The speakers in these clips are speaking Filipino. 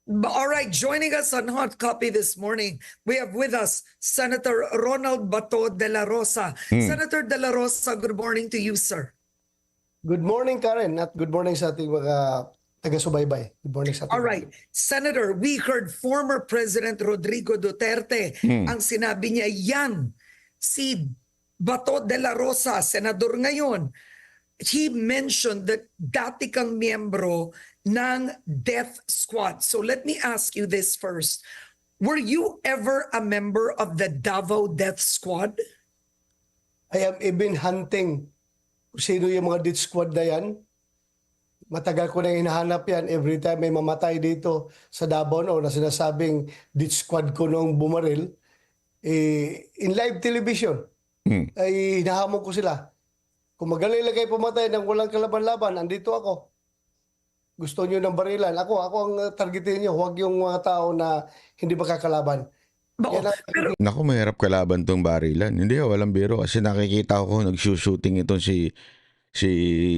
All right, joining us on Hot Copy this morning, we have with us Senator Ronald Bato de la Rosa. Senator de la Rosa, good morning to you, sir. Good morning, Karen, at good morning sa ating mga taga-subaybay. Good morning sa ating All right, Senator, we heard former President Rodrigo Duterte. Ang sinabi niya, yan, si Bato de la Rosa, senador ngayon, he mentioned that dati kang miyembro ng death squad. So let me ask you this first. Were you ever a member of the Davao Death Squad? I have been hunting kung sino yung mga death squad na yan. Matagal ko na hinahanap yan. Every time may mamatay dito sa Davao no, na sinasabing death squad ko nung bumaril, in live television, ay hinahamon ko sila. Kung magaling lang kayo pumatay ng walang kalaban-laban, andito ako. Gusto nyo ng barilan. Ako ang targetin nyo. Huwag yung mga tao na hindi makakalaban. Pero Naku, mahirap kalaban tong barilan. Hindi, walang biro. Kasi nakikita ko nag-shooting itong si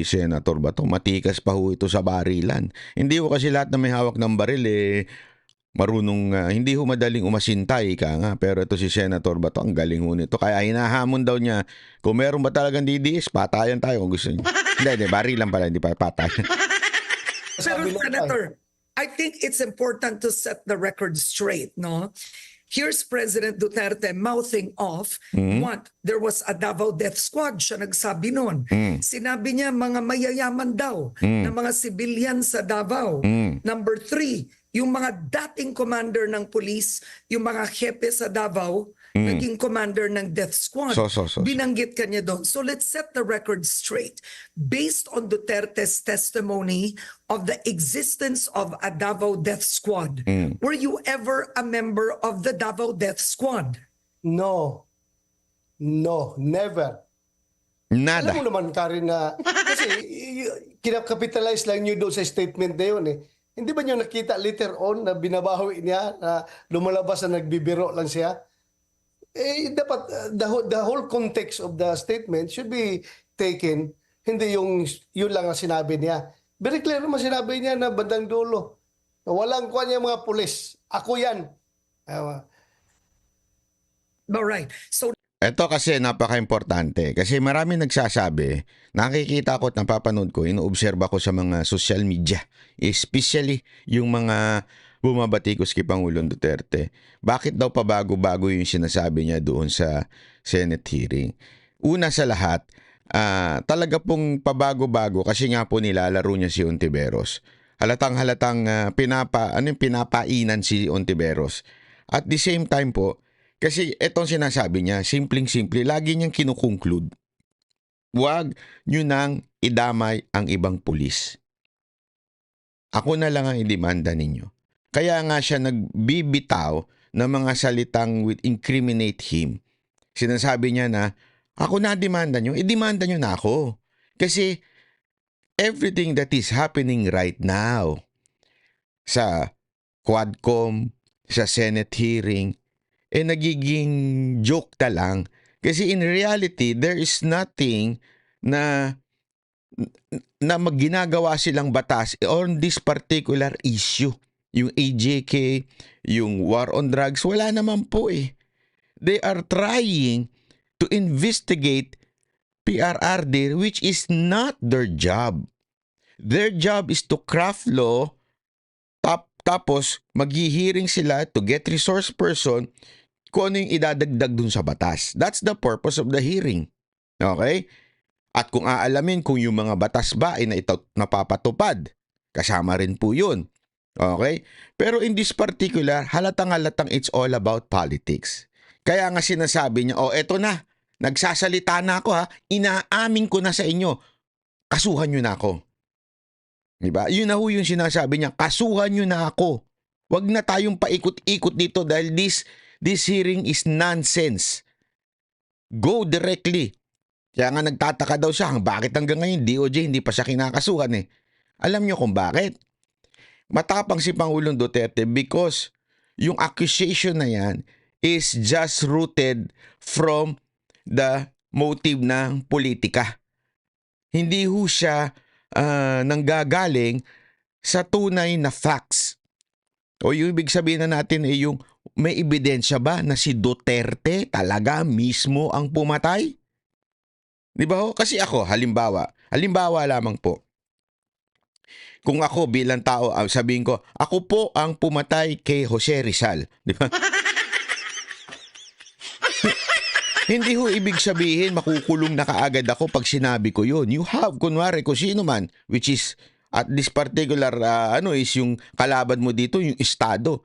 Senator Bato. Matikas pa ho ito sa barilan. Hindi ho kasi lahat na may hawak ng baril marunong, hindi ho madaling umasintay ka nga. Pero ito si Senator Bato, ang galing ho nito. Kaya hinahamon daw niya, kung meron ba talagang DDS, patayan tayo kung gusto niya. Hindi, barilan pala, hindi pa patayan. Pero Senator, I think it's important to set the record straight, no? Here's President Duterte mouthing off what there was a Davao Death Squad. Siya nagsabi nun. Sinabi niya mga mayayaman daw na mga civilian sa Davao. Number 3, yung mga dating commander ng police, yung mga hepe sa Davao, naging commander ng Death Squad. So. Binanggit ka niya doon. So let's set the record straight. Based on Duterte's testimony of the existence of a Davao Death Squad, were you ever a member of the Davao Death Squad? No. No, never. Nada. Alam mo naman, Karen, na kasi kinakapitalize lang nyo doon sa statement na yun eh. Hindi ba nyo nakita later on na binabawi niya, na lumalabas na nagbibiro lang siya? Dapat the whole context of the statement should be taken, hindi yung yun lang ang sinabi niya. Very clear naman sinabi niya na bandang dulo. Walang kuha niya mga pulis. Ako yan. All right. So Ito kasi napaka-importante kasi marami nagsasabi, nakikita ko at napapanood ko, inoobserba ko sa mga social media, especially yung mga bumabatikos kay Pangulong Duterte. Bakit daw pabago-bago yung sinasabi niya doon sa Senate hearing? Una sa lahat, talaga pong pabago-bago kasi nga po nilalaro niya si Ontiveros. Halatang-halatang pinapainan si Ontiveros. At the same time po, kasi etong sinasabi niya, simpleng-simple, lagi niyang kinukonclude. Huwag niyo nang idamay ang ibang pulis. Ako na lang ang idemanda ninyo. Kaya nga siya nagbibitaw ng mga salitang would incriminate him. Sinasabi niya na, ako na demanda niyo, idemanda niyo na ako. Kasi everything that is happening right now sa Quadcom, sa Senate hearing, nagiging joke na lang. Kasi in reality, there is nothing na ginagawa silang batas on this particular issue. Yung AJK, yung war on drugs, wala naman po eh. They are trying to investigate PRRD, which is not their job. Their job is to craft law, tapos maghihiring sila to get resource person kung ano yung idadagdag dun sa batas. That's the purpose of the hearing. Okay? At kung aalamin kung yung mga batas ba ay napapatupad, kasama rin po yun. Okay? Pero in this particular, halatang-halatang it's all about politics. Kaya nga sinasabi niya, eto na, nagsasalita na ako ha, inaamin ko na sa inyo, kasuhan nyo na ako. Diba? Yun na ho yung sinasabi niya, kasuhan nyo na ako. Wag na tayong paikot-ikot dito dahil this hearing is nonsense. Go directly. Kaya nga nagtataka daw siya, bakit hanggang ngayon DOJ hindi pa siya kinakasuhan eh. Alam niyo kung bakit? Matapang si Pangulong Duterte because yung accusation na yan is just rooted from the motive ng politika. Hindi ho siya nanggagaling sa tunay na facts. O yung ibig sabihin na natin ay yung may ebidensya ba na si Duterte talaga mismo ang pumatay? Di ba ho? Kasi ako, halimbawa lamang po, kung ako bilang tao, sabihin ko, ako po ang pumatay kay Jose Rizal. Di ba? Hindi ho ibig sabihin makukulong na kaagad ako pag sinabi ko yun. You have, kunwari, kung sino man, which is at this particular, is yung kalaban mo dito, yung Estado.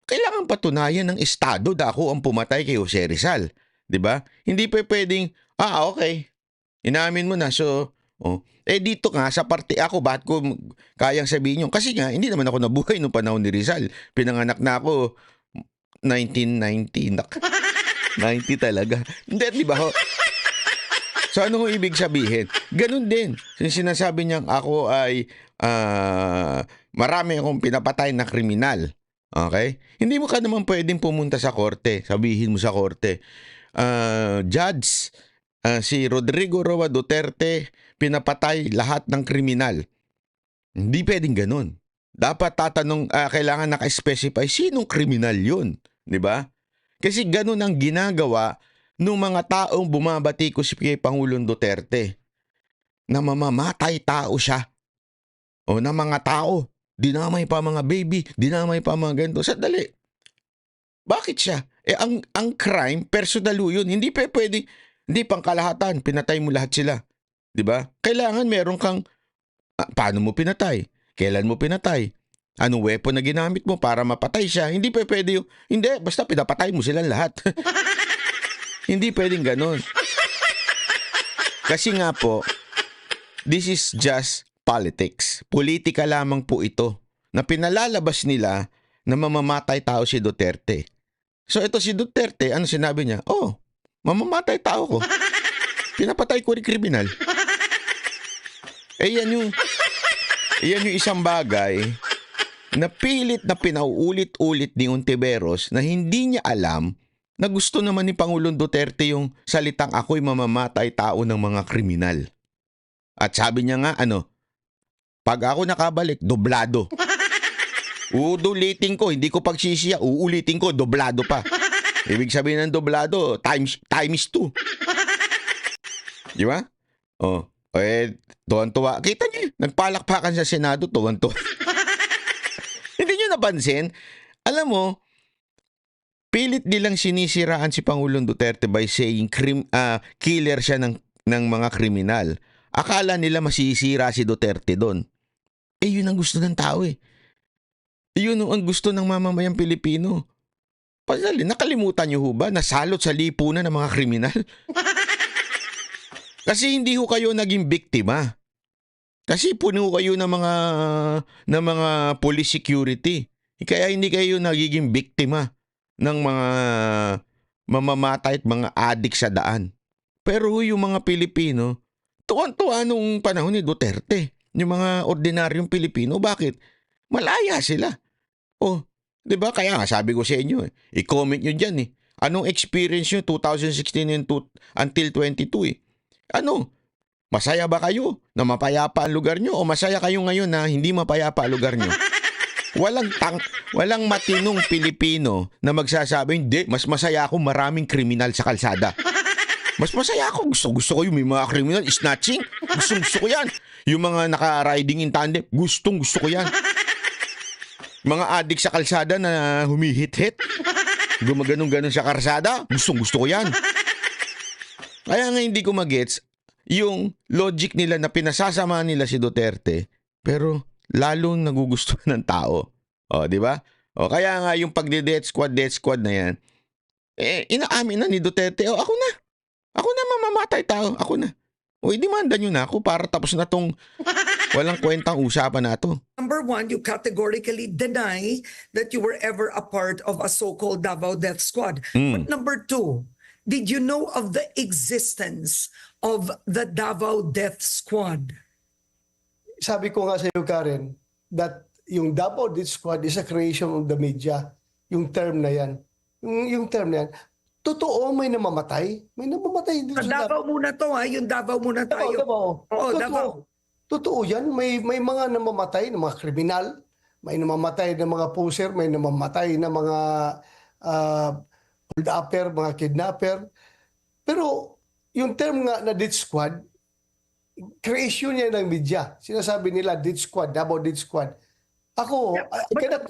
Kailangan patunayan ng Estado na ako ang pumatay kay Jose Rizal. Di ba? Hindi pa pwedeng, okay. Inamin mo na, so, dito nga, sa parte ako, bakit ko kayang sabihin yun? Kasi nga, hindi naman ako nabuhay noong panahon ni Rizal. Pinanganak na ako 1990. 90 talaga. Hindi, di ba ho? So, ano ho ibig sabihin? Ganun din. Sinasabi niyang ako ay marami akong pinapatay na kriminal. Okay? Hindi mo ka naman pwedeng pumunta sa korte. Sabihin mo sa korte, Judge, si Rodrigo Roa Duterte pinapatay lahat ng kriminal. Hindi pwedeng ganun. Dapat tatanong, kailangan naka-specify sinong kriminal yun. Di ba? Kasi ganun ang ginagawa ng mga taong bumabatikos kay Pangulong Duterte. Na mamamatay tao siya. O na mga tao. Dinamay pa mga baby. Dinamay pa mga ganito. Sandali. Bakit siya? Ang crime, personal yun. Hindi pa pwede. Hindi pangkalahatan. Pinatay mo lahat sila. Diba? Kailangan meron kang paano mo pinatay? Kailan mo pinatay? Anong weapon na ginamit mo para mapatay siya? Hindi pa pwede yung, hindi, basta pinapatay mo silang lahat. Hindi pwedeng ganun. Kasi nga po, this is just politics. Politika lamang po ito na pinalalabas nila na mamamatay tao si Duterte. So ito si Duterte, ano sinabi niya? Mamamatay tao ko. Pinapatay ko rin kriminal. Yan yung isang bagay na pilit na pinauulit-ulit ni Ontiveros na hindi niya alam na gusto naman ni Pangulong Duterte yung salitang ako'y mamamatay tao ng mga kriminal. At sabi niya nga, pag ako nakabalik, doblado. Uulitin ko, hindi ko pagsisiya, uulitin ko, doblado pa. Ibig sabihin ng doblado, times 2. Di ba? Tuwan-tuwa. Kita niyo, nagpalakpakan sa Senado, tuwan-tuwa. Hindi niyo napansin? Alam mo, pilit nilang sinisiraan si Pangulong Duterte by saying killer siya ng mga kriminal. Akala nila masisira si Duterte doon. Yun ang gusto ng tao eh. Yun ang gusto ng mamamayang Pilipino. Pasali, nakalimutan niyo ho ba na salot sa lipunan ng mga kriminal? Kasi hindi ho kayo naging biktima. Kasi puno kayo ng mga police security. Kaya hindi kayo nagiging biktima ng mga mamamatay at mga adik sa daan. Pero yung mga Pilipino, tuwan-tuwa nung panahon ni Duterte. Yung mga ordinaryong Pilipino, bakit? Malaya sila. Di ba? Kaya nga sabi ko sa inyo, i-comment nyo dyan eh. Anong experience nyo 2016 until 22 Masaya ba kayo na mapayapa ang lugar nyo o masaya kayo ngayon na hindi mapayapa ang lugar nyo? Walang matinong Pilipino na magsasabi, hindi, mas masaya ako maraming kriminal sa kalsada. Mas masaya ako. Gusto ko yung may mga kriminal, snatching. Gusto ko yan. Yung mga naka-riding in tandem, gusto ko yan. Mga adik sa kalsada na humihit-hit. Gumaganong-ganon sa kalsada, gusto ko yan. Kaya nga hindi ko magets yung logic nila na pinasasama nila si Duterte, pero lalong nagugustuhan ng tao. Di ba? Kaya nga yung pagde-death squad na yan, inaamin na ni Duterte, ako na mamamatay tao, ako na. Demanda nyo na ako para tapos na tong walang kwentang usapan na to. Number one, you categorically deny that you were ever a part of a so-called Davao Death Squad. But number two, did you know of the existence of the Davao Death Squad? Sabi ko nga sa iyo, Karen, that yung Davao Death Squad is a creation of the media. Yung term na yan. Yung term na yan. Totoo, may namamatay. May namamatay dito Sa Davao muna to yung Davao muna tayo. Davao. Oo, Davao. Totoo yan. May mga namamatay, ng mga kriminal. may namamatay na mga poser, may namamatay na mga hold upper, mga kidnapper. Pero yung term nga na death squad, creation niya ng media. Sinasabi nila death squad, Davao death squad. Ako, Yeah, I but- cannot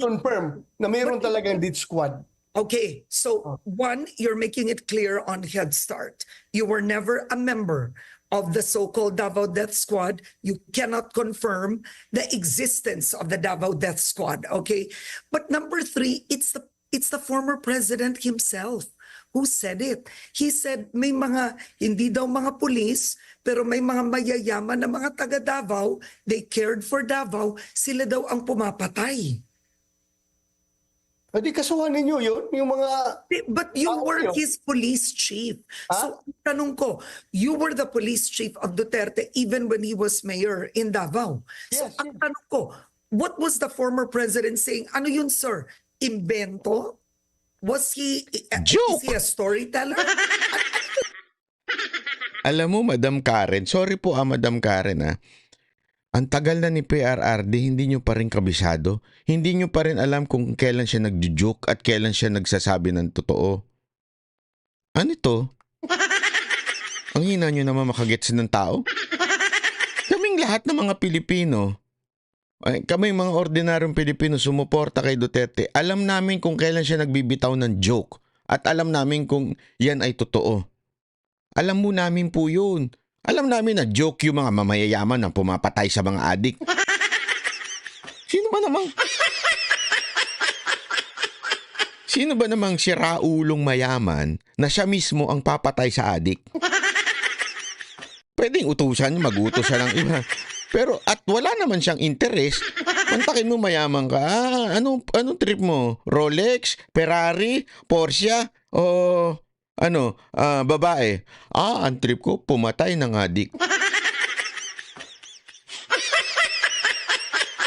confirm na mayroon talagang death squad. Okay, so one, you're making it clear on Head Start. You were never a member of the so-called Davao Death Squad. You cannot confirm the existence of the Davao Death Squad. Okay, but number three, it's the former president himself who said it. He said may mga hindi daw mga pulis, pero may mga mayayaman na mga taga Davao, they cared for Davao, sila daw ang pumapatay. Hindi kasuhan ninyo yun, yung mga... But you Bakit were yun? his police chief. Ha? So, tanong ko, you were the police chief of Duterte even when he was mayor in Davao. So, Yes, ang tanong ko, what was the former president saying? Ano yun, sir? Invento? Was he... Joke! Is he a storyteller? Alam mo, Madam Karen, sorry po Madam Karen ang tagal na ni PRRD, hindi nyo pa rin kabisado. Hindi nyo pa rin alam kung kailan siya nagjujuk at kailan siya nagsasabi ng totoo. Ano ito? Ang hina nyo naman makagets ng tao? Kaming lahat ng mga Pilipino, kami mga ordinaryong Pilipino sumuporta kay Duterte, alam namin kung kailan siya nagbibitaw ng joke at alam namin kung yan ay totoo. Alam mo namin po yun. Alam namin na joke yung mga mamayayaman na pumapatay sa mga adik. Sino ba namang siraulong mayaman na siya mismo ang papatay sa adik? Pwedeng utusan, mag-utos siya ng iba. Pero at wala naman siyang interest. Kontakin mo mayaman ka. Anong trip mo? Rolex? Ferrari? Porsche? O babae? Ang trip ko, pumatay ng adik.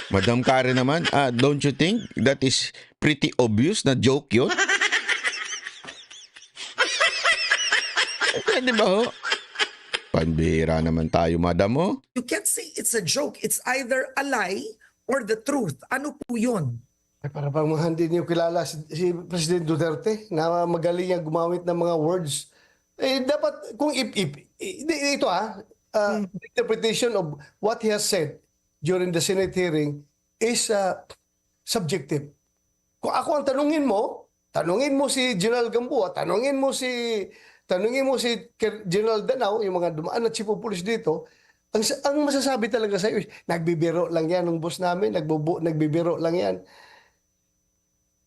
Madam Karen naman, don't you think that is pretty obvious na joke yun? Di ba ho? Panbihira naman tayo, madam mo. You can't say it's a joke. It's either a lie or the truth. Ano po yun? Ay, para bang hindi niyo kilala si President Duterte na magaling niya gumamit ng mga words. Dapat, kung ito interpretation of what he has said during the Senate hearing is subjective. Kung ako ang tanungin mo si General Gamboa, tanungin mo si General Danao, yung mga dumaan na chief of police dito, ang masasabi talaga sa iyo, nagbibiro lang yan ng boss namin, nagbibiro lang yan.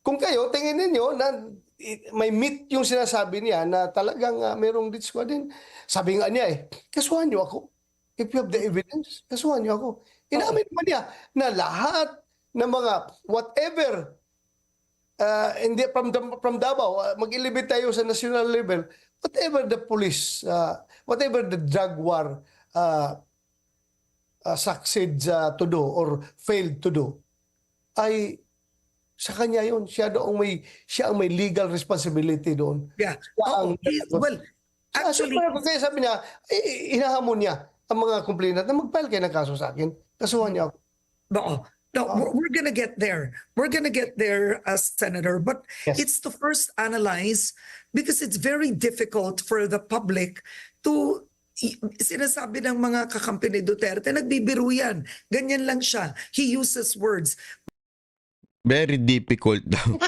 Kung kayo, tingin ninyo na may meat yung sinasabi niya na talagang merong death squad din. Sabi nga niya kasuhan niyo ako. If you have the evidence, kasuhan niyo ako. Inamin naman niya na lahat ng mga whatever hindi from Davao, mag-elevate tayo sa national level, whatever the police, whatever the drug war succeeds to do or failed to do, ay sa kanya yun. Siya ang may legal responsibility doon. Yeah. Well, actually, kaya sabi niya, inahamon niya ang mga complainant na mag-file kayo ng kaso sa akin. Kasuhan niya ako. No, we're gonna get there. We're gonna get there, Senator. But Yes. it's to first analyze because it's very difficult for the public to sinasabi ng mga kakampi ni Duterte, nagbibiro yan. Ganyan lang siya. He uses words. Very difficult daw.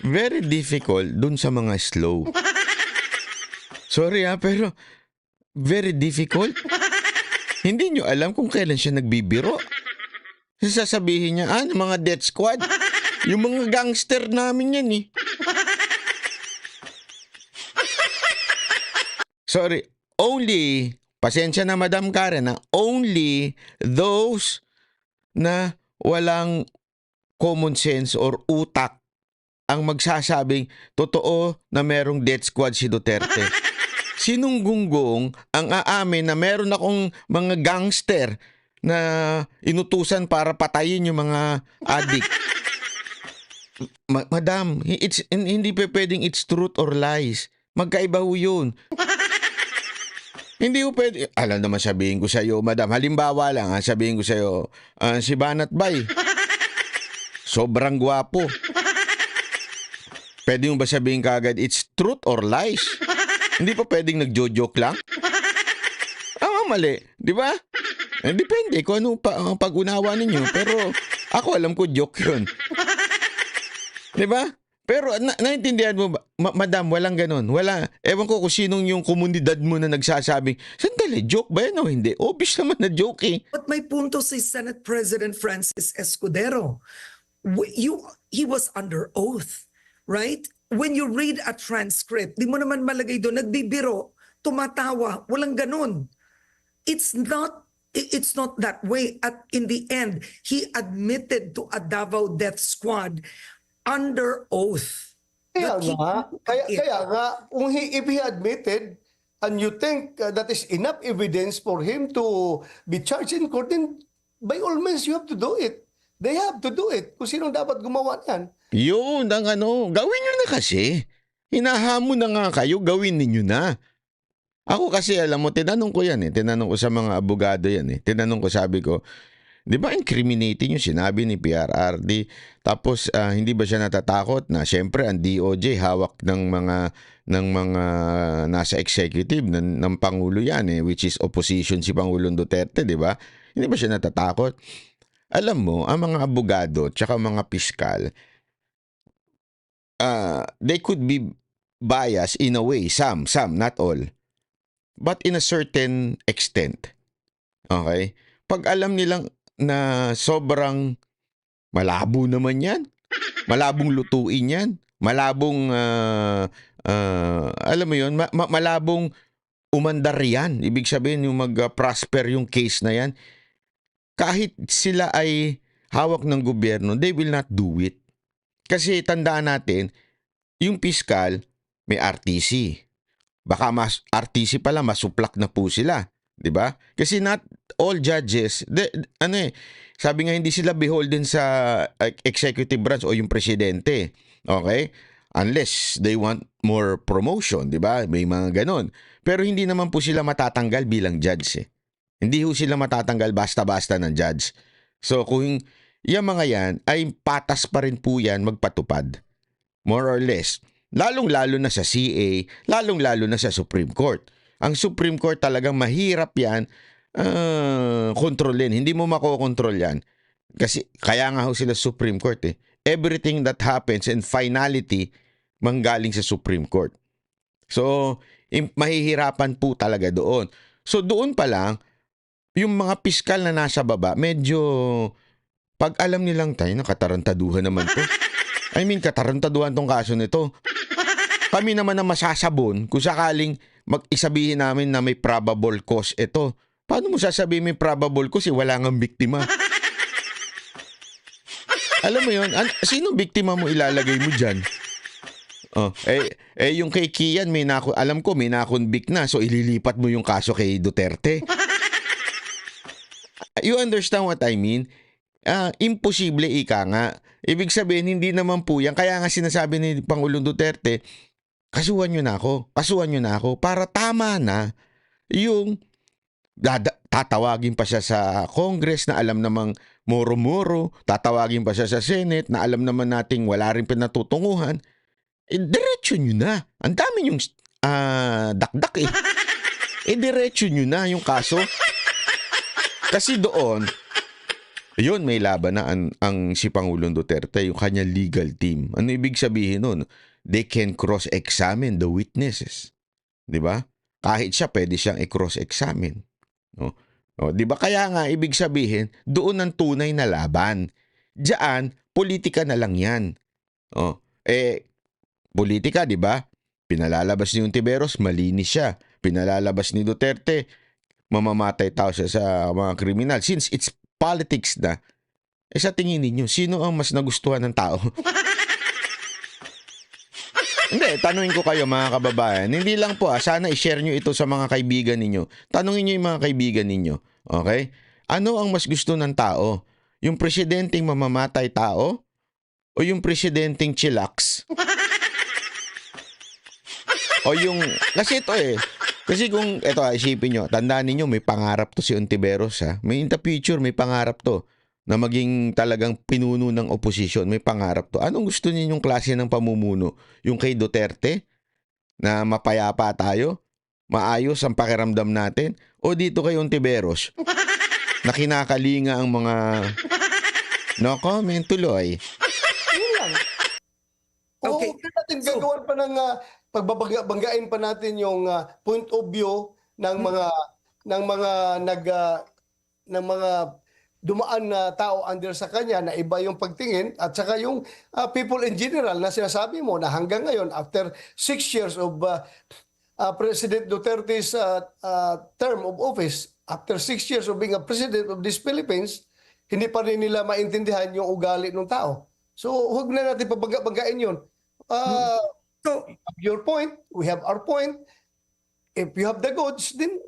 Very difficult dun sa mga slow. Sorry pero very difficult. Hindi nyo alam kung kailan siya nagbibiro. Sasabihin niya, mga death squad. Yung mga gangster namin yan Sorry, pasensya na Madam Karen only those na walang common sense or utak ang magsasabing totoo na merong death squad si Duterte. Sinong gunggong ang aamin na meron akong mga gangster na inutusan para patayin yung mga adik? Madam, hindi pa pwedeng it's truth or lies. Magkaiba ho yun. Hindi ko pwede. Alam naman sabihin ko sa iyo, madam, halimbawa lang, sabihin ko sa iyo, si Banat Bay, sobrang gwapo. Pwede mo ba sabihin kagad, it's truth or lies? Hindi pa pwedeng nagjo-joke lang? Mali, di ba? Depende kung ano ang pag-unawa ninyo. Pero ako alam ko joke yun. Di ba? Pero naintindihan mo ba? Madam, walang ganun. Wala. Ewan ko kung sinong yung komunidad mo na nagsasabing, sandali, joke ba yan o hindi? Obvious naman na joke eh. But may punto si Senate President Francis Escudero. He was under oath, right? When you read a transcript, di mo naman malagay doon, nagbibiro, tumatawa, walang ganun. It's not that way. At in the end, he admitted to a Davao Death Squad under oath. Kaya that he nga, kaya nga, if he admitted, and you think that is enough evidence for him to be charged in court, then by all means, you have to do it. They have to do it. Kung sinong dapat gumawa yan. Yun, gawin nyo na kasi. Hinahamon na nga kayo, gawin ninyo na. Ako kasi, alam mo, tinanong ko yan eh. Tinanong ko sa mga abogado yan eh. Tinanong ko, sabi ko, di ba incriminating yung sinabi ni PRRD? Tapos, hindi ba siya natatakot na, syempre, ang DOJ hawak ng mga nasa executive ng Pangulo yan eh, which is opposition si Pangulong Duterte, di ba? Hindi ba siya natatakot? Alam mo, ang mga abogado tsaka mga piskal, they could be biased in a way. Some, not all. But in a certain extent. Okay? Pag alam nilang na sobrang malabo naman yan, malabong lutuin yan, malabong, alam mo yun, malabong umandar yan. Ibig sabihin, yung mag-prosper yung case na yan, kahit sila ay hawak ng gobyerno, they will not do it. Kasi tandaan natin, yung piskal, may RTC. Baka RTC pala, masuplak na po sila. Diba? Kasi not all judges, sabi nga hindi sila beholden sa executive branch o yung presidente. Okay? Unless they want more promotion, diba? May mga ganon. Pero hindi naman po sila matatanggal bilang judge eh. Hindi ho sila matatanggal basta-basta ng judge. So kung yung mga yan ay patas pa rin po yan magpatupad. More or less. Lalong-lalo na sa CA, lalong-lalo na sa Supreme Court. Ang Supreme Court talagang mahirap yan kontrolin. Hindi mo makokontrol yan. Kasi kaya nga ho sila Supreme Court eh. Everything that happens in finality manggaling sa Supreme Court. So, mahihirapan po talaga doon. So, doon pa lang, yung mga piskal na nasa baba, medyo pag alam nilang tayo, nakatarantaduhan naman to. I mean, katarantaduhan tong kaso nito. Kami naman na masasabon kung sakaling isabihin namin na may probable cause ito. Paano mo sasabihin may probable cause wala ngang biktima? Alam mo yun, sino biktima mo ilalagay mo dyan? Oh, yung kay Kian, alam ko may nakonvict na, so ililipat mo yung kaso kay Duterte. You understand what I mean? Imposible ika nga. Ibig sabihin, hindi naman po yan. Kaya nga sinasabi ni Pangulong Duterte, kasuhan nyo na ako para tama na yung tatawagin pa siya sa Congress na alam namang moro-moro, tatawagin pa siya sa Senate na alam naman nating wala rin pinatutunguhan. Diretso nyo na. Ang dami yung dakdak eh. Diretso nyo na yung kaso. Kasi doon, yun, may laban na ang si Pangulong Duterte, yung kanyang legal team. Ano ibig sabihin nun? They can cross-examine the witnesses. Di ba? Kahit siya, pwede siyang i-cross-examine. No? O, di ba? Kaya nga, ibig sabihin, doon ang tunay na laban. Diyan, politika na lang yan. O, politika, di ba? Pinalalabas ni Ontiveros, malinis siya. Pinalalabas ni Duterte, mamamatay tao siya sa mga kriminal. Since it's politics na, sa tingin ninyo, sino ang mas nagustuhan ng tao? Hindi, tanungin ko kayo mga kababayan. Hindi lang po, sana i-share nyo ito sa mga kaibigan ninyo. Tanungin nyo yung mga kaibigan ninyo. Okay? Ano ang mas gusto ng tao? Yung presidenteng mamamatay tao? O yung presidenteng chillax? O yung, kasi ito Kasi kung, eto isipin nyo, tandaan ninyo, may pangarap to si Ontiveros ha. May in the future, may pangarap to na maging talagang pinuno ng oposisyon. May pangarap to. Anong gusto ninyong klase ng pamumuno? Yung kay Duterte? Na mapayapa tayo? Maayos ang pakiramdam natin? O dito kay Ontiveros? Na kinakalinga ang mga... No comment, tuloy. Yun lang. Okay. Huwag natin gagawan pa ng pagbabanggain pa natin yung point of view ng mga dumaan na tao under sa kanya na iba yung pagtingin at saka yung people in general na sinasabi mo na hanggang ngayon after 6 years of President Duterte's term of office, after 6 years of being a president of these Philippines, hindi pa rin nila maintindihan yung ugali ng tao. So, huwag na natin pabanggain yun. So, Your point, we have our point. If you have the goods, then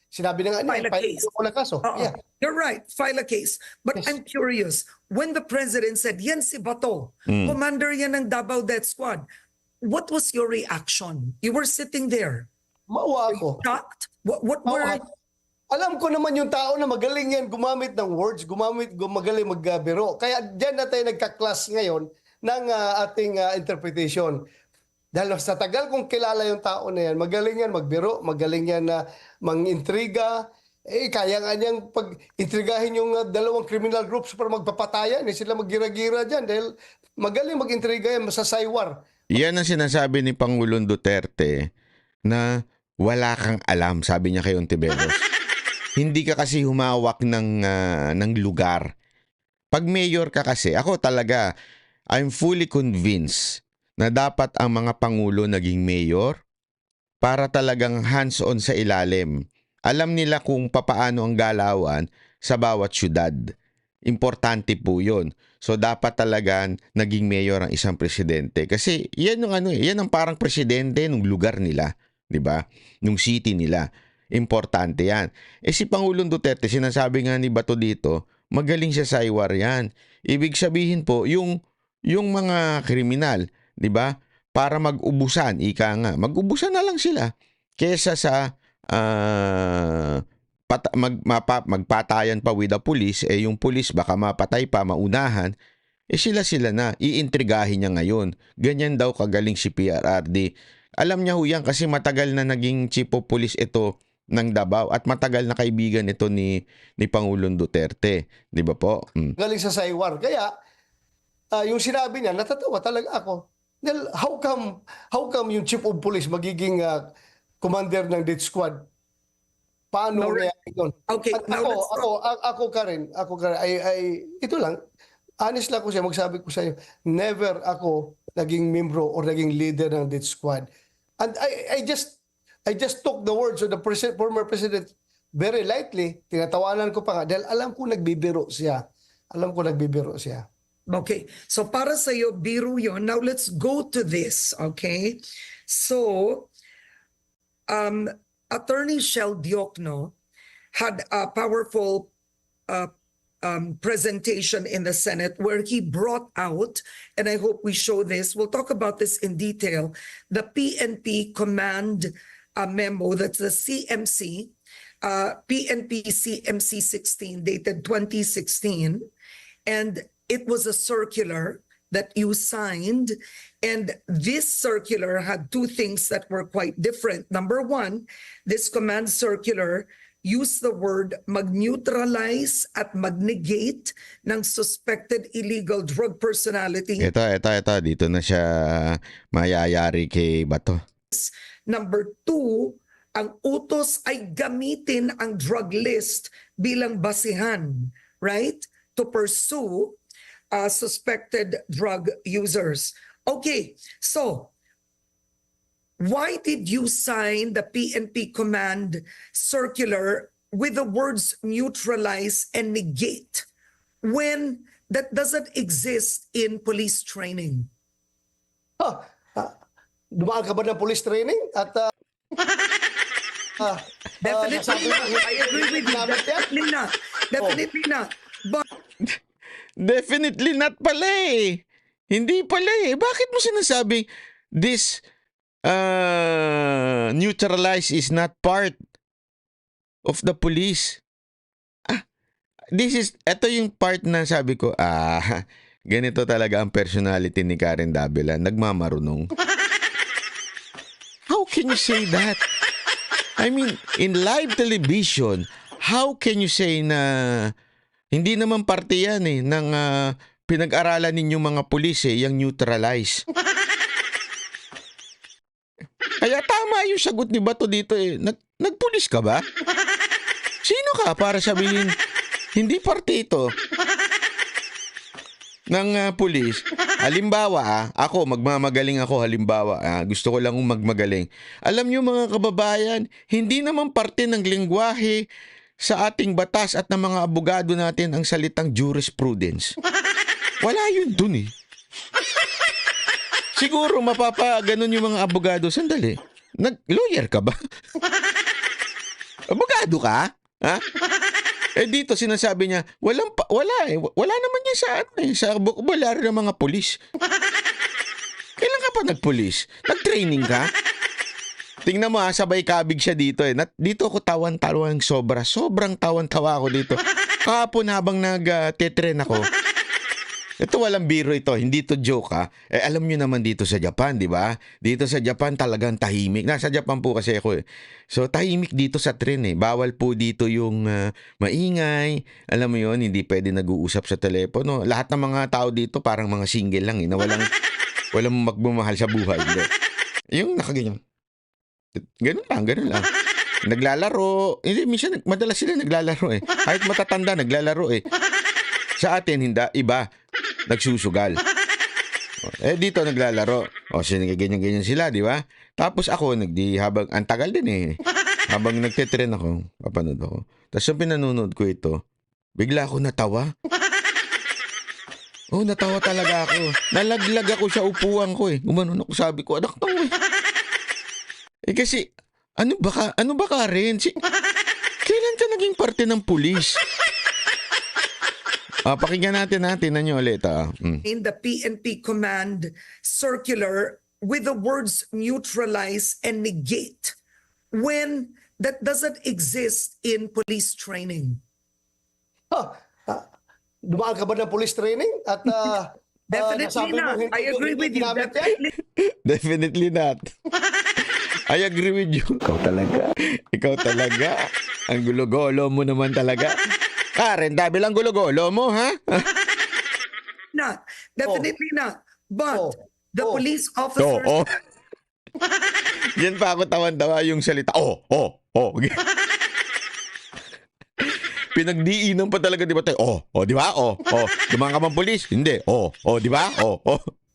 sinabi na nga niya, File a case. ko na kaso. Oo. Yeah. You're right, file a case. But Yes. I'm curious, when the president said, yan si Bato, commander yan ng Davao Death Squad, what was your reaction? You were sitting there, Maawa ako. shocked? What Maawa. were... Alam ko naman yung tao na magaling yan gumamit ng words, magaling magbiro. Kaya dyan na tayo nagka-class ngayon ng ating interpretation. Dahil sa tagal kong kilala yung tao na yan, magaling yan magbiro, magaling yan na mangintriga. Kaya nga niyang pag-intrigahin yung dalawang criminal groups para magpapatayan. Sila maggira-gira dyan dahil magaling mag-intriga yan, masasaywar. Yan ang sinasabi ni Pangulong Duterte na wala kang alam, sabi niya kay Ontiveros. Hindi ka kasi humawak ng lugar. Pag mayor ka kasi, ako talaga, I'm fully convinced na dapat ang mga pangulo naging mayor para talagang hands-on sa ilalim. Alam nila kung papaano ang galawan sa bawat syudad. Importante po yun. So dapat talagang naging mayor ang isang presidente. Kasi yan yung yan ang parang presidente ng lugar nila. 'Di ba? Nung city nila. Importante yan. Si Pangulong Duterte, sinasabi nga ni Bato dito, magaling siya sa iwar yan. Ibig sabihin po, yung mga kriminal, 'di ba? Para mag-ubusan, ika nga, mag-ubusan na lang sila kesa sa magpatayan pa with the police, yung police baka mapatay pa, maunahan, sila na, iintrigahin niya ngayon. Ganyan daw kagaling si PRRD. Alam niya ho yan kasi matagal na naging chief of police ito ng Davao at matagal na kaibigan ito ni Pangulong Duterte. Di ba po? Galing sa saywar. Kaya, yung sinabi niya, natatawa talaga ako. Dahil how come yung chief of police magiging commander ng death squad? Paano No, nangyari yun? Okay, At now let's talk. ako Karen, ito lang, honest lang ko siya, magsabi ko sa iyo, never ako naging membro or naging leader ng death squad. And I just took the words of the former president very lightly. Tinatawanan ko pa nga dahil alam ko nagbibiro siya. Okay, so para sa iyo, biro yun. Now let's go to this, okay? So, Attorney Shell Diokno had a powerful presentation in the Senate where he brought out, and I hope we show this, we'll talk about this in detail, the PNP command memo, that's the CMC, PNP CMC 16 dated 2016, and it was a circular that you signed. And this circular had two things that were quite different. Number one, this command circular used the word mag-neutralize at mag-negate ng suspected illegal drug personality. Ito. Dito na siya mayayari kay Bato. Number two, ang utos ay gamitin ang drug list bilang basihan, right? To pursue suspected drug users. Okay, so why did you sign the PNP command circular with the words neutralize and negate when that doesn't exist in police training? Dumaan ka ba ng police training? At Definitely not. I agree with you. Definitely not. Definitely not. But Definitely not pala eh. Hindi pala eh. Bakit mo sinasabing this neutralize is not part of the police. Ito yung part na sabi ko, ganito talaga ang personality ni Karen Davila, nagmamarunong. How can you say that? I mean, in live television, how can you say na hindi naman parte yan ng pinag-aralan ninyong mga pulis yung neutralize. Kaya tama yung sagot ni Bato dito nagpulis ka ba? Sino ka para sabihin hindi parte ito ng pulis? Halimbawa, ako, magmamagaling ako, halimbawa, gusto ko lang magmagaling. Alam niyo mga kababayan, hindi naman parte ng lengguwahe sa ating batas at ng mga abogado natin ang salitang jurisprudence. Wala yun dun Siguro mapapaganon yung mga abogado. Sandali, lawyer ka ba? Abogado ka? Ha? Dito sinasabi niya, wala naman yan sa vocabulary ng mga pulis. Kailan ka pa nagpulis? Nag-training ka? Tingnan mo sabay kabig siya dito Dito ako tawan-tawang sobra. Sobrang tawan-tawa ako dito. Kahapon habang nag-tetren ako. Ito walang biro ito, hindi to joke alam niyo naman dito sa Japan, di ba? Dito sa Japan talagang tahimik. Nasa Japan po kasi ako So tahimik dito sa tren Bawal po dito yung maingay. Alam mo yon, hindi pwede nag-uusap sa telepono. Lahat ng mga tao dito parang mga single lang na walang magmamahal sa buhay. Hindi. Yung nakaganyan. Ganun lang. Naglalaro. Hindi, minsan madalas sila naglalaro Kahit matatanda naglalaro Sa atin hindi, iba. Nagsusugal. Dito naglalaro. Ganyan-ganyan sila, di ba? Tapos ako, habang, ang tagal din Habang nagtetren ako, papanood ako. Tapos yung pinanonood ko ito, bigla ako natawa. Natawa talaga ako. Nalaglag ako sa upuan ko Gumanon ako, sabi ko, anak to kasi, ano ba ka rin? Kailan ka naging parte ng pulis? Pakinggan natin nyo ulit. In the PNP command circular with the words neutralize and negate when that doesn't exist in police training. Dumaan ka ba ng police training? At Definitely not. I agree with you. Definitely not. I agree with you. Ikaw talaga. Ang gulo-golo mo naman talaga. Karen, dahil lang gulo-golo mo, ha? Not. Definitely not. But the police officers... Yan pa ako tawan-tawa yung salita. Pinagdiinan pa talaga, di ba tayo? Di ba? Dumaan ka bang pulis? Hindi. Di ba?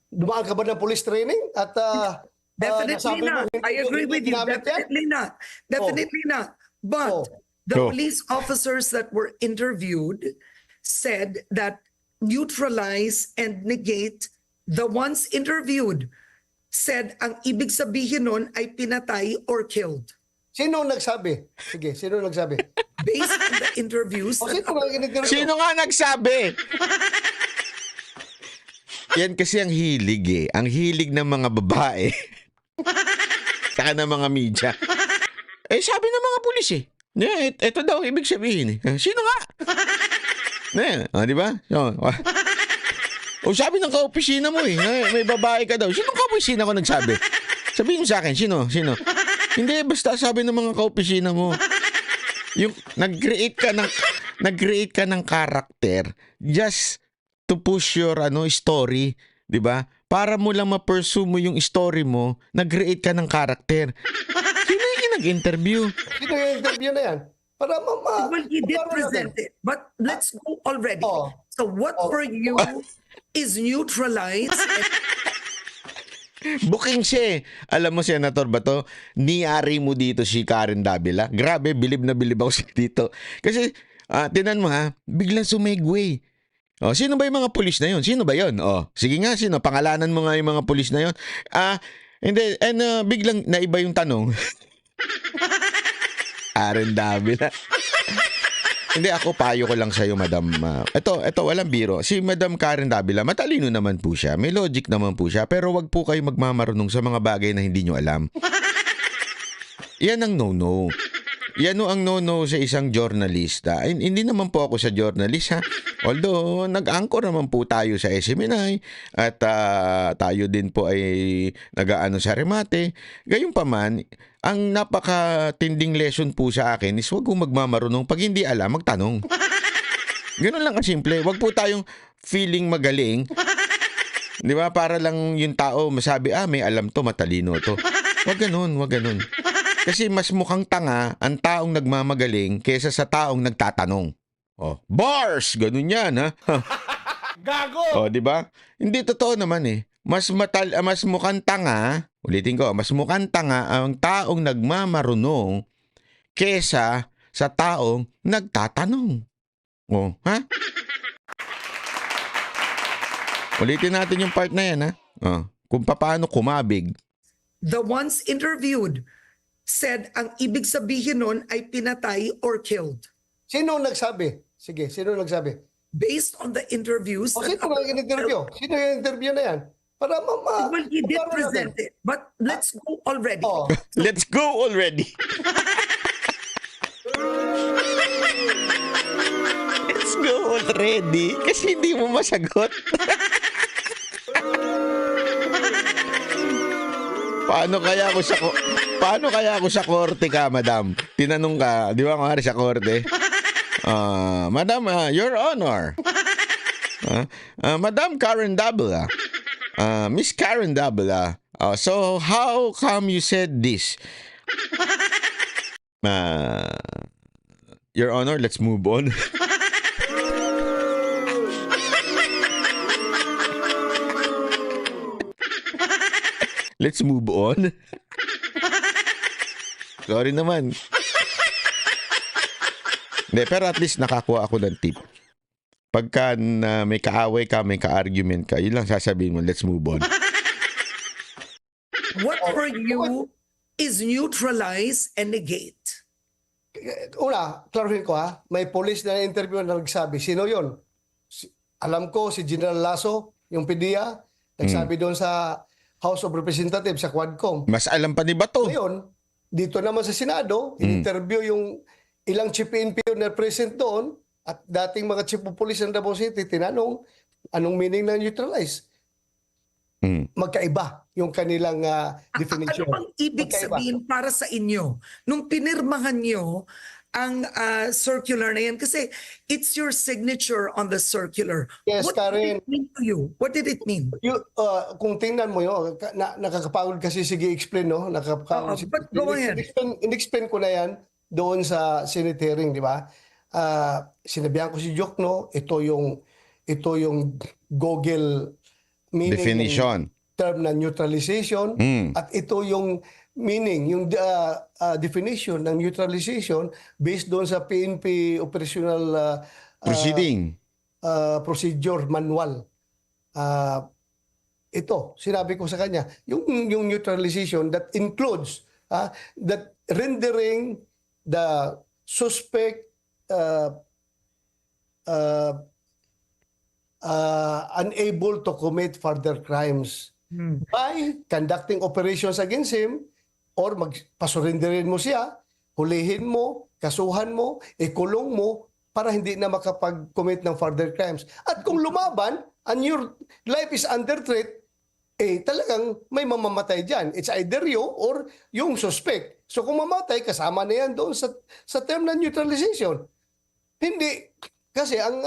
Dumaan ka ba ng police training? At definitely not. I agree with you. Definitely not. Definitely not. But the police officers that were interviewed said that neutralize and negate, the ones interviewed said ang ibig sabihin nun ay pinatay or killed. Sino nagsabi? Sige, sino nagsabi? Based on the interviews. Sino nga nagsabi? Yan kasi ang hilig Ang hilig ng mga babae. Saka ng mga media. Sabi ng mga pulis ito daw ibig sabihin Sino nga? Di ba? Sabi ng kaopisina mo may babae ka daw. Sino kaopisina ko nagsabi? Sabihin mo sa akin, sino? Hindi, basta sabi ng mga kaopisina mo. Yung nag-create ka ng character just to push your story, 'di ba? Para mo lang ma-pursue mo yung story mo, nag-create ka ng character. Sino yung nag-interview? Sino yung interview na yan? Para well, he did present it. But let's go already. So what for you is neutralized? Booking siya Alam mo, Senator Bato, niyari mo dito si Karen Davila. Grabe, bilib na bilib ako dito. Kasi, tinan mo biglang sumegway. Sino ba yung mga pulis na yun? Sino ba yun? Sige nga, sino? Pangalanan mo nga yung mga pulis na yun. Hindi, biglang naiba yung tanong. Karen Davila. Hindi, ako payo ko lang sa'yo, Madam. Ito, walang biro. Si Madam Karen Davila, matalino naman po siya. May logic naman po siya. Pero wag po kayo magmamarunong sa mga bagay na hindi nyo alam. Yan ang no-no. Yan ang no-no sa isang journalista. Ay, hindi naman po ako sa journalist, ha. Although, nag-anchor naman po tayo sa SMNI at tayo din po ay nag-aano sa remate. Gayunpaman, ang napakatinding lesson po sa akin is wag kong magmamarunong. Pag hindi alam, magtanong. Ganun lang kasimple. Wag po tayong feeling magaling. Di ba? Para lang yung tao masabi, may alam to, matalino to. Wag ganun, wag ganun. Kasi mas mukhang tanga ang taong nagmamagaling kaysa sa taong nagtatanong. Oh, bars! Ganun yan, ha? Gago! Oh, di ba? Hindi totoo naman eh. Mas mukhang tanga, ulitin ko, mas mukhang tanga ang taong nagmamarunong kaysa sa taong nagtatanong. Oh, ha? Ulitin natin yung part na yan, ha? Oh, kung paano kumabig. The ones interviewed said ang ibig sabihin nun ay pinatay or killed. Sino nagsabi? Sige, sino nagsabi? Based on the interviews. O sino nga yung interview? Sino yung interview na yan? Para Well, he did present it. But let's go already. Oh, Let's go already. Let's go already. Kasi hindi mo masagot. Paano kaya ako sa korte ka, madam? Tinanong ka, di ba kunwari sa korte? Madam, Your Honor. Madam Karen Davila. Miss Karen Davila. So how come you said this? Your Honor, let's move on. Let's move on. Sorry naman. Hindi, pero at least nakakuha ako ng tip. Pagka may kaaway ka, may ka-argument ka, yun lang sasabihin mo, let's move on. What for you is neutralize and negate? una, klaruhin ko may police na interview na nagsabi, sino yon? Alam ko si General Lasso, yung PDEA, nagsabi doon sa House of Representatives sa Quadcom. Mas alam pa ni Bato. Ngayon, dito naman sa Senado, in-interview yung ilang chief PNP na present doon at dating mga chief of police ng Davao City, tinanong anong meaning ng neutralize. Magkaiba yung kanilang definition. Ano bang ibig sabihin para sa inyo nung pinirmahan nyo ang circular na yan? Kasi it's your signature on the circular. Yes, What Karen. did it mean to you? What did it mean? Kung tingnan mo yun, nakakapagod kasi, sige explain, no? Nakakapagod. But go ahead. In-explain ko na yan doon sa Senate hearing, di ba? Sinabihan ko si Jok, no? Ito yung Google meaning Definition. ng term na neutralization at ito yung meaning, yung definition ng neutralization based doon sa PNP operational Proceeding. procedure manual. Ito, sinabi ko sa kanya, yung neutralization that includes that rendering the suspect unable to commit further crimes by conducting operations against him or pasurinderin mo siya, hulihin mo, kasuhan mo, ikulong mo para hindi na makapag-commit ng further crimes. At kung lumaban and your life is under threat, talagang may mamamatay dyan. It's either you or yung suspect. So kung mamatay, kasama na yan doon sa term na neutralization. Hindi. Kasi ang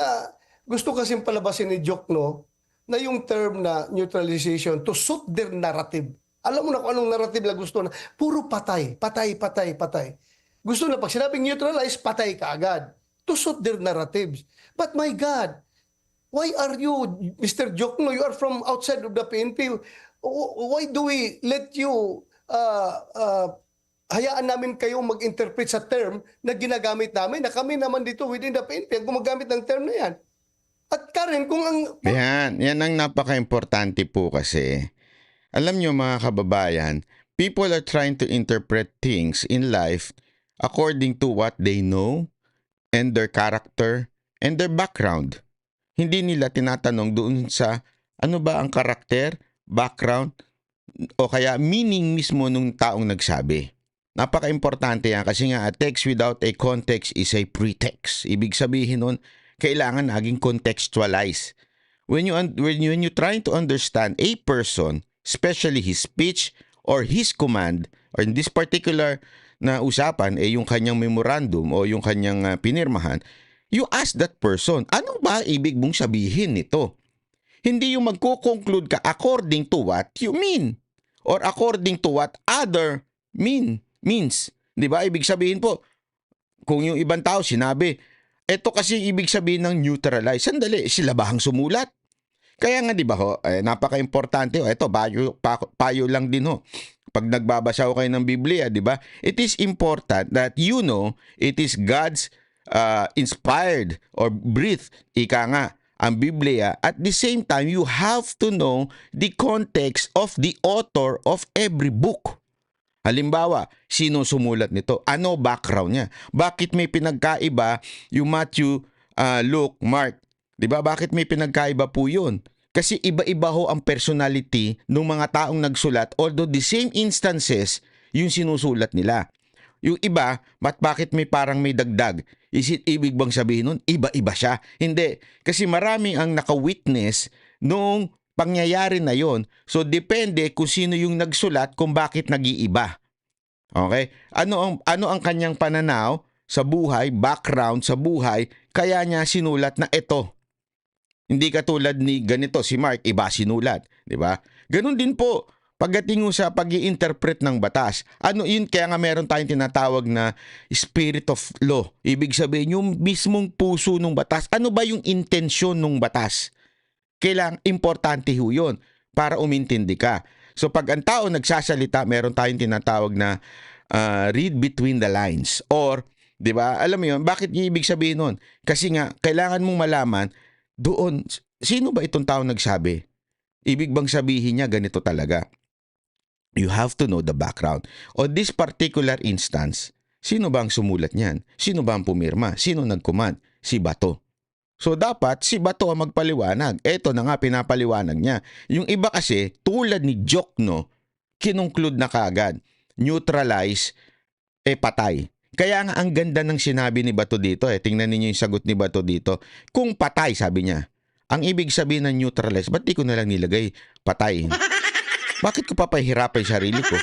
gusto kasing palabasin ni Jok, no, na yung term na neutralization to suit their narrative. Alam mo na kung anong narrative na gusto na. Puro patay, patay, patay, patay. Gusto na pag sinabing neutralize, patay ka agad. To suit their narratives. But my God, why are you, Mr. Jokno, you are from outside of the PNP. Why do we let you, hayaan namin kayo mag-interpret sa term na ginagamit namin, na kami naman dito within the PNP ang gumagamit ng term na yan. At Karen, kung ang... Yan ang napaka-importante po kasi. Alam nyo mga kababayan, people are trying to interpret things in life according to what they know and their character and their background. Hindi nila tinatanong doon sa ano ba ang karakter, background, o kaya meaning mismo nung taong nagsabi. Napaka-importante yan kasi nga a text without a context is a pretext. Ibig sabihin nun, kailangan naging contextualize. When you trying to understand a person, especially his speech or his command, or in this particular na usapan, yung kanyang memorandum o yung kanyang pinirmahan, you ask that person, ano ba ibig mong sabihin nito? Hindi yung magko-conclude ka according to what you mean or according to what other means. Di ba? Ibig sabihin po, kung yung ibang tao sinabi, eto kasi ibig sabihin ng neutralize. Sandali, sila ba ang sumulat? Kaya nga di ba ho, napaka-importante ho. Eto, payo lang din ho. Pag nagbabasa ko kayo ng Biblia, di ba? It is important that you know it is God's inspired or breathed, ika nga, ang Biblia. At the same time, you have to know the context of the author of every book. Halimbawa, sino sumulat nito? Ano background niya? Bakit may pinagkaiba yung Matthew, Luke, Mark? Diba? Bakit may pinagkaiba po yun? Kasi iba-iba ho ang personality ng mga taong nagsulat, although the same instances yung sinusulat nila. Yung iba, bakit may parang may dagdag? Is it ibig bang sabihin nun? Iba-iba siya. Hindi. Kasi marami ang naka-witness nung pangyayari na yon. So, depende kung sino yung nagsulat kung bakit nag-iiba. Okay? Ano ang kanyang pananaw sa buhay, background sa buhay, kaya niya sinulat na ito. Hindi katulad ni ganito, si Mark, iba sinulat. Diba? Ganun din po, pagdating sa pag-i-interpret ng batas. Ano yun? Kaya nga meron tayong tinatawag na spirit of law. Ibig sabihin, yung mismong puso ng batas. Ano ba yung intensyon ng batas? Kailangan, importante ho yun para umintindi ka. So pag ang tao nagsasalita, meron tayong tinatawag na read between the lines. Or, di ba, alam mo yun, bakit yung ibig sabihin nun? Kasi nga, kailangan mong malaman, doon, sino ba itong tao nagsabi? Ibig bang sabihin niya ganito talaga? You have to know the background. O this particular instance, sino ba ang sumulat niyan? Sino ba ang pumirma? Sino nag-command? Si Bato. So dapat si Bato ang magpaliwanag. Eto na nga pinapaliwanag niya. Yung iba kasi, tulad ni Jokno, kinongclude na kaagad. Neutralize, patay. Kaya nga ang ganda ng sinabi ni Bato dito. Tingnan niyo yung sagot ni Bato dito. Kung patay, sabi niya. Ang ibig sabihin ng neutralize, ba't di ko na lang nilagay patay? Bakit ko papahirapan yung sarili ko?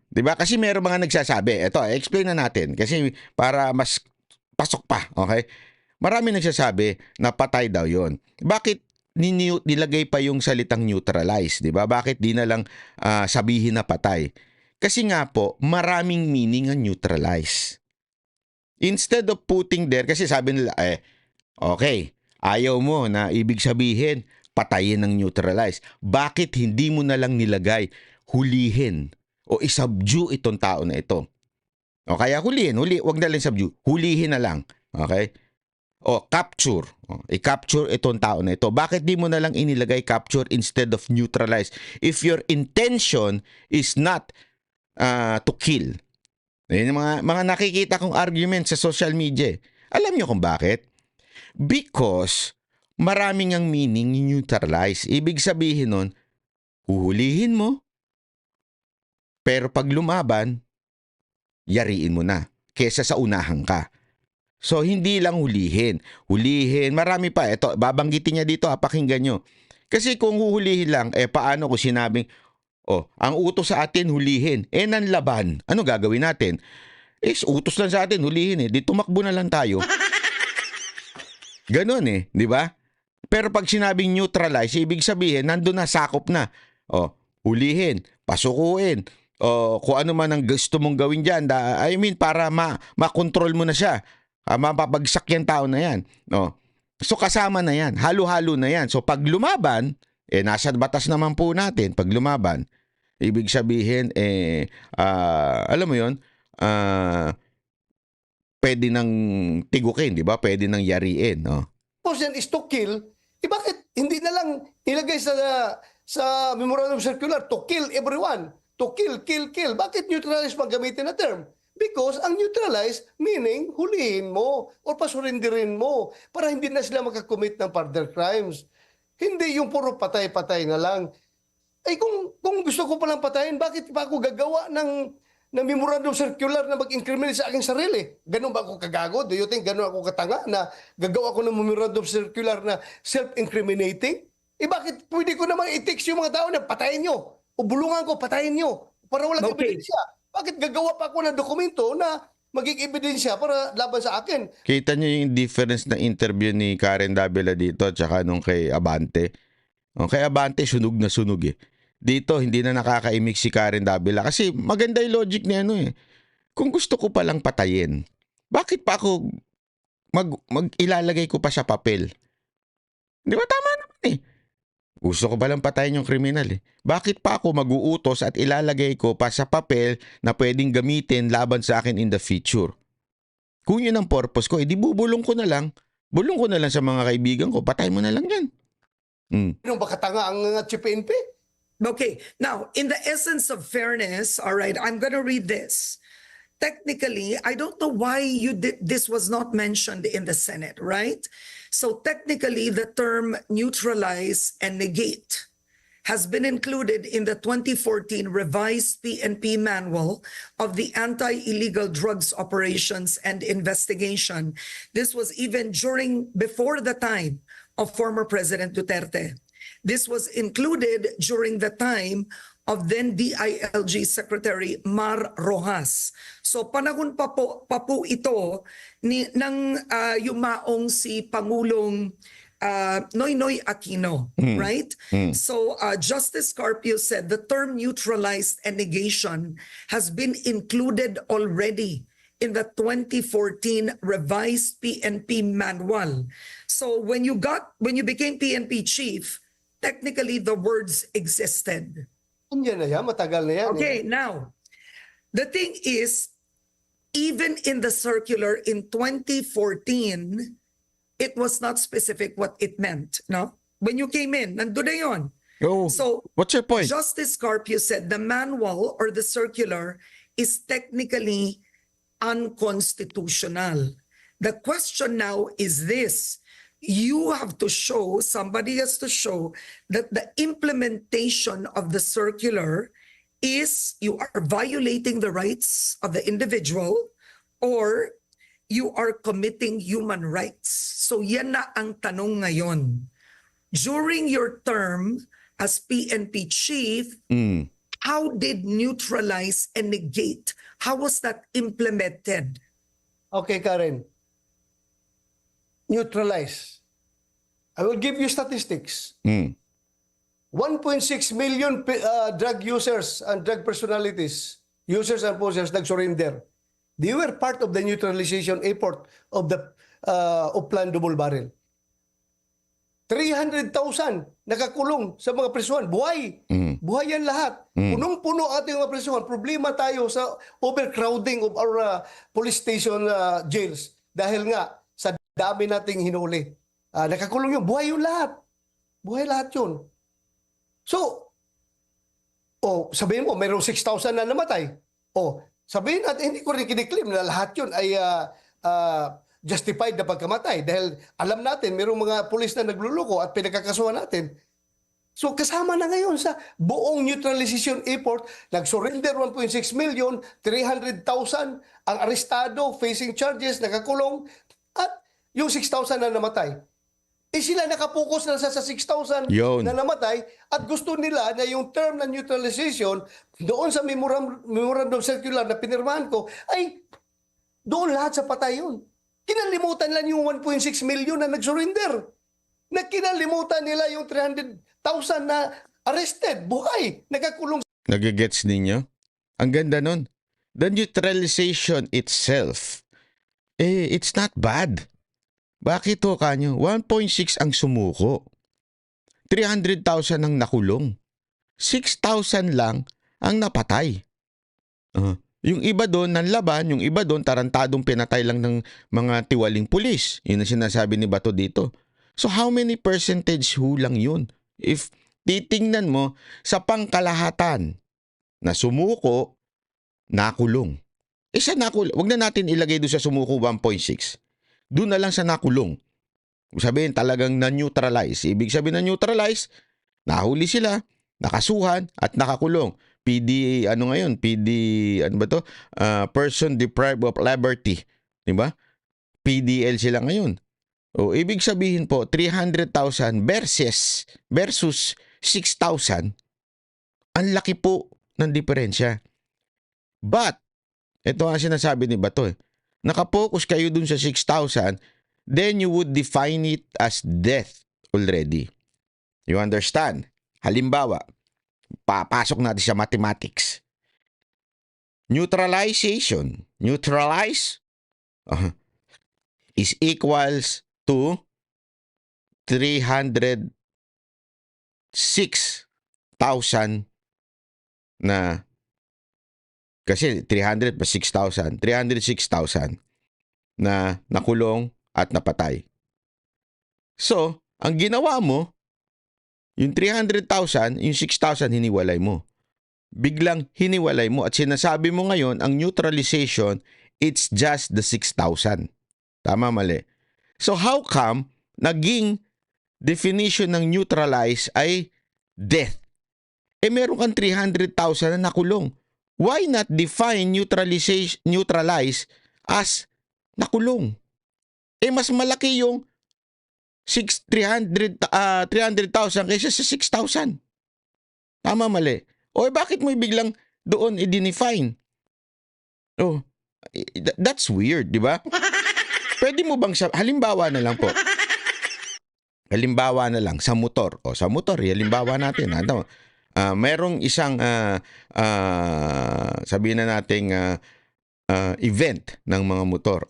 Diba? Kasi meron mga nagsasabi. Ito, explain na natin. Kasi para mas pasok pa. Okay? Marami nagsasabi na patay daw yon. Bakit nilagay pa yung salitang neutralize? Diba? Bakit di na lang sabihin na patay? Kasi nga po, maraming meaning ang neutralize. Instead of putting there, kasi sabi nila, okay, ayaw mo na ibig sabihin, patayin ng neutralize. Bakit hindi mo na lang nilagay, hulihin o isubdue itong tao na ito? O kaya wag na lang subdue, hulihin na lang. Okay? O capture, i-capture itong tao na ito. Bakit di mo na lang inilagay capture instead of neutralize? If your intention is not to kill. Yan yung mga nakikita kong argument sa social media. Alam niyo kung bakit? Because maraming ang meaning neutralize. Ibig sabihin nun, huhulihin mo, pero pag lumaban, yariin mo na kesa sa unahan ka. So, hindi lang hulihin. Hulihin, marami pa. Ito, babanggitin niya dito, pakinggan nyo. Kasi kung huhulihin lang, paano kung sinabing, ang utos sa atin, hulihin. Nanlaban. Ano gagawin natin? Utos lang sa atin, hulihin. Di tumakbo na lang tayo. Ganon di ba? Pero pag sinabing neutralize, ibig sabihin, nandun na, sakop na. Hulihin, pasukuin. Kung ano man ang gusto mong gawin dyan. Para makontrol mo na siya. Mapapagsak yung tao na yan. So kasama na yan. Halo-halo na yan. So pag lumaban, nasa batas naman po natin. Pag lumaban, ibig sabihin, alam mo yun, pwede nang tigukin, di ba? Pwede nang yariin. Portion is to kill. Bakit hindi na lang nilagay sa memorandum circular to kill everyone? To kill. Bakit neutralize pag gamitin na term? Because ang neutralize, meaning hulihin mo or pasurindirin mo para hindi na sila makakommit ng further crimes. Hindi yung puro patay-patay na lang. Ay kung gusto ko palang patayin, bakit pa ako gagawa ng memorandum circular na mag-incriminate sa aking sarili? Ganun ba ako kagago? Do you think ganun ako katanga na gagawa ko ng memorandum circular na self-incriminating? Bakit pwede ko naman i-text yung mga tao na patayin nyo? O bulungan ko, patayin nyo para walang Okay. ebidensya. Bakit gagawa pa ako ng dokumento na magiging ebidensya para laban sa akin? Kita niyo yung difference ng interview ni Karen Davila dito at saka nung kay Abante. O, kay Abante, sunog na sunog eh. Dito, hindi na nakakaimik si Karen Davila kasi maganda yung logic niya eh. Kung gusto ko palang patayin, bakit pa ako ilalagay ko pa sa papel? Di ba tama naman eh? Gusto ko palang patayin yung kriminal eh. Bakit pa ako mag-uutos at ilalagay ko pa sa papel na pwedeng gamitin laban sa akin in the future? Kung yun ang purpose ko, edi bubulong ko na lang. Bulong ko na lang sa mga kaibigan ko, patay mo na lang yan. Ano ba katanga ang PNP? Okay, now, in the essence of fairness, all right, I'm going to read this. Technically, I don't know why this was not mentioned in the Senate, right? So technically, the term neutralize and negate has been included in the 2014 revised PNP manual of the Anti-Illegal Drugs Operations and Investigation. This was even before the time of former President Duterte. This was included during the time of then DILG Secretary Mar Rojas. So panahon pa po ito ng yumaong si Pangulong Noynoy Aquino, right? So Justice Carpio said the term neutralized and negation has been included already in the 2014 revised PNP manual. So when you became PNP chief, technically the words existed. Andiyan na yan, matagal na yan. Okay, now, the thing is, even in the circular in 2014, it was not specific what it meant, no? When you came in, nandun na yun. Oh, So, what's your point? Justice Carpio said the manual or the circular is technically unconstitutional. The question now is this. Somebody has to show that the implementation of the circular is you are violating the rights of the individual or you are committing human rights. So yan na ang tanong ngayon. During your term as PNP chief, how did neutralize and negate? How was that implemented? Okay, Karen. Neutralize. I will give you statistics. 1.6 million drug users and drug personalities, users and posers, nag-surrender. They were part of the neutralization effort of the Plan Double Barrel. 300,000 nakakulong sa mga presuhan. Buhay. Buhay yan lahat. Punong-puno ating mga presuhan. Problema tayo sa overcrowding of our police station jails. Dahil nga, sa dami nating hinuli. Nakakulong yun. Buhay yun lahat. Buhay lahat yun. So, sabihin mo, mayroong 6,000 na namatay. Sabihin natin, hindi ko rin kiniklaim na lahat yun ay justified na pagkamatay. Dahil alam natin, mayroong mga pulis na nagluluko at pinagkakasuhan natin. So, kasama na ngayon sa buong neutralization effort, nag-surrender 1.6 million, 300,000 ang arestado, facing charges, nakakulong, at yung 6,000 na namatay. Sila nakapokus na sa 6,000 na namatay at gusto nila na yung term na neutralization doon sa memorandum circular na pinirmahan ko ay doon lahat sa patay yun. Kinalimutan lang yung 1.6 million na nag-surrender. Kinalimutan nila yung 300,000 na arrested, buhay, nakakulong. Nagigets ninyo? Ang ganda nun. The neutralization itself, it's not bad. Bakit ho kanyo? 1.6 ang sumuko. 300,000 ang nakulong. 6,000 lang ang napatay. Yung iba doon nanlaban, yung iba doon tarantadong pinatay lang ng mga tiwaling pulis. Yun ang sinasabi ni Bato dito. So how many percentage ho lang yun? If titingnan mo sa pangkalahatan na sumuko, nakulong. sa nakulong, wag na natin ilagay doon sa sumuko 1.6. Doon na lang sa nakulong. Sabihin talagang na-neutralize. Ibig sabihin na-neutralize, nahuli sila, nakasuhan, at nakakulong. ano ba to? Person deprived of liberty. Diba? PDL sila ngayon. O, ibig sabihin po, 300,000 versus 6,000, ang laki po ng diferensya. But, ito ang sinasabi ni Bato, nakapokus kayo dun sa 6,000, then you would define it as death already. You understand? Halimbawa, papasok natin sa mathematics. Neutralize is equals to 306,000 na, kasi 300 plus 6,000, 306,000 na nakulong at napatay. So, ang ginawa mo, yung 300,000, yung 6,000 hiniwalay mo. Biglang hiniwalay mo at sinasabi mo ngayon, ang neutralization, it's just the 6,000. Tama, mali? So, how come naging definition ng neutralize ay death? Meron kang 300,000 na nakulong. Why not define neutralize as nakulong? Mas malaki yung 300,000 kaysa sa 6,000. Tama, mali? Bakit mo biglang doon i-define? That's weird, di ba? Pwede mo bang halimbawa na lang po. Halimbawa na lang sa motor. Sa motor, halimbawa natin. Merong isang sabihin na nating event ng mga motor.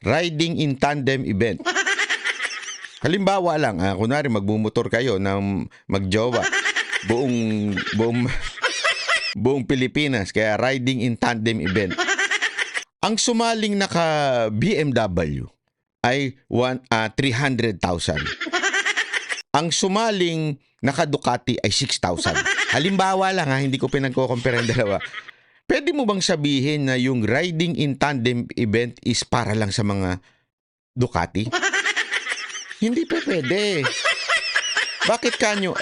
Riding in tandem event. Halimbawa lang, kunwari magbumotor kayo na magjowa. Buong Pilipinas, kaya riding in tandem event. Ang sumaling naka BMW ay 300,000. Ang sumaling naka Ducati ay 6,000. Halimbawa lang, hindi ko pinagko-compare ang dalawa. Pwede mo bang sabihin na yung riding in tandem event is para lang sa mga Ducati? Hindi pa pwede. Bakit kanyo?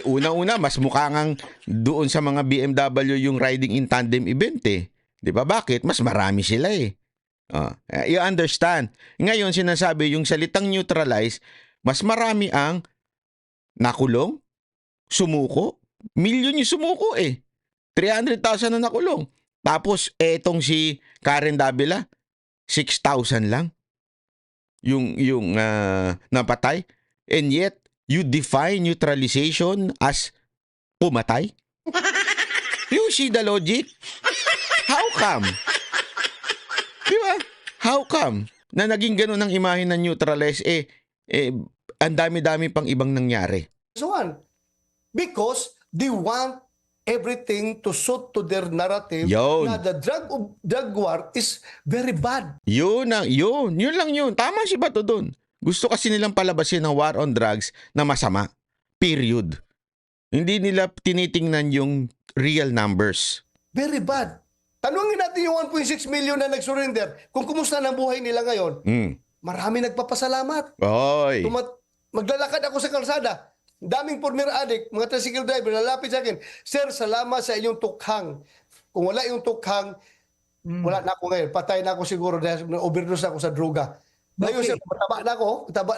Una-una, mas mukha ngang doon sa mga BMW yung riding in tandem event Di ba? Bakit? Mas marami sila you understand? Ngayon, sinasabi yung salitang neutralize, mas marami ang nakulong, sumuko, milyon yung sumuko 300,000 na nakulong. Tapos, etong si Karen Davila, 6,000 lang yung napatay. And yet, you define neutralization as pumatay? You see the logic? How come? Diba? How come? Na naging ganun ang imahe ng neutralize, ang dami-dami pang ibang nangyari. So on. Because they want everything to suit to their narrative Yun. na the drug war is very bad. Yun lang yun. Tama si Bato dun. Gusto kasi nilang palabasin ng war on drugs na masama. Period. Hindi nila tinitingnan yung real numbers. Very bad. Tanungin natin yung 1.6 million na nag-surrender. Kung kumusta na ang buhay nila ngayon, marami nagpapasalamat. Oy. Maglalakad ako sa kalsada. Daming former addict, mga tricycle driver, lalapit sa akin, Sir, salamat sa inyong tukhang. Kung wala yung tukhang, wala na ako ngayon. Patay na ako siguro dahil overdose ako sa droga. Ngayon, sir, mataba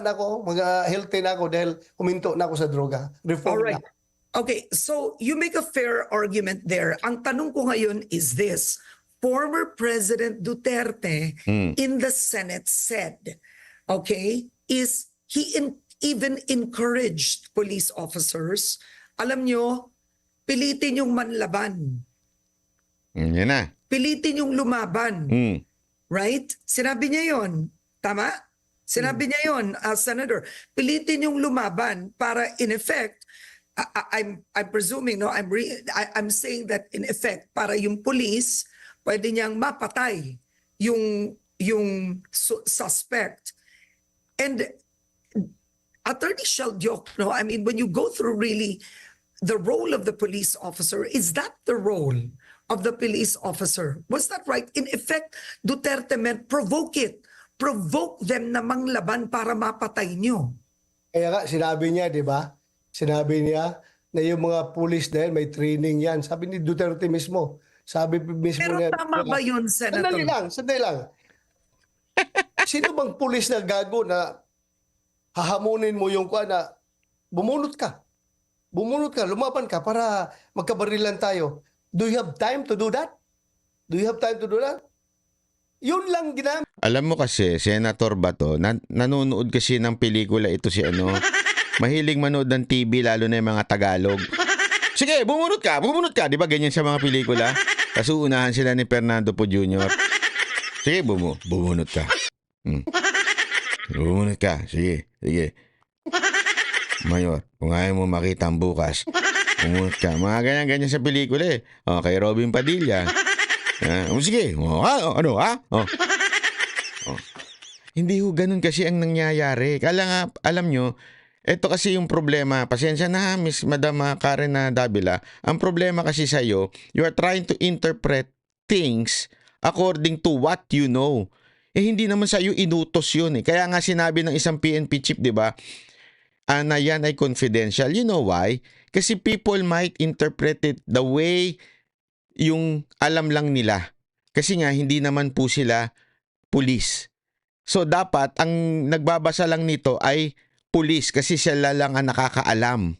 na ako, healthy na ako dahil huminto na ako sa droga. Reform Alright. na. Okay, so you make a fair argument there. Ang tanong ko ngayon is this. Former President Duterte in the Senate said, okay, is he even encouraged police officers, alam nyo, pilitin yung manlaban. Yan na. Pilitin yung lumaban. Right? Sinabi niya yon. Tama? Sinabi niya yon, Senator. Pilitin yung lumaban para in effect, I'm presuming, I'm saying that in effect, para yung police, pwede niyang mapatay yung suspect. And Attorney Sheldiok, I mean, when you go through really the role of the police officer, is that the role of the police officer. Was that right? In effect, Duterte meant provoke it. Provoke them na manglaban para mapatay nyo. Kaya nga, sinabi niya, di ba? Sinabi niya na yung mga pulis na yan, may training yan. Sabi ni Duterte mismo. Sabi mismo Pero niya. tama ba yun, Senator? Sandali lang. Sino bang pulis na gago na hahamunin mo yung kuha na bumunot ka? Bumunot ka, lumaban ka para magkabarilan tayo. Do you have time to do that? Do you have time to do that? Yun lang ginamit. Alam mo kasi, Senator Bato, nanonood kasi ng pelikula ito si ano. Mahilig manood ng TV, lalo na yung mga Tagalog. Sige, bumunot ka. Di ba ganyan sa mga pelikula? Tapos uunahan sila ni Fernando Po Jr. Sige, bumunot ka. Bumunot ka. Sige. Mayor, kung ayaw mo makita ang bukas, bumunot ka. Mga ganyan-ganyan sa pelikula eh. O, kay Robin Padilla. Sige. Ano? Hindi ho ganun kasi ang nangyayari. Kala nga, alam nyo, ito kasi yung problema. Pasensya na, Miss Madam Karen Davila. Ang problema kasi sa'yo, you are trying to interpret things according to what you know. Hindi naman sa'yo inutos yun eh. Kaya nga sinabi ng isang PNP chief, di ba, na yan ay confidential. You know why? Kasi people might interpret it the way yung alam lang nila. Kasi nga, hindi naman po sila pulis. So, dapat, ang nagbabasa lang nito ay pulis kasi sila lang ang nakakaalam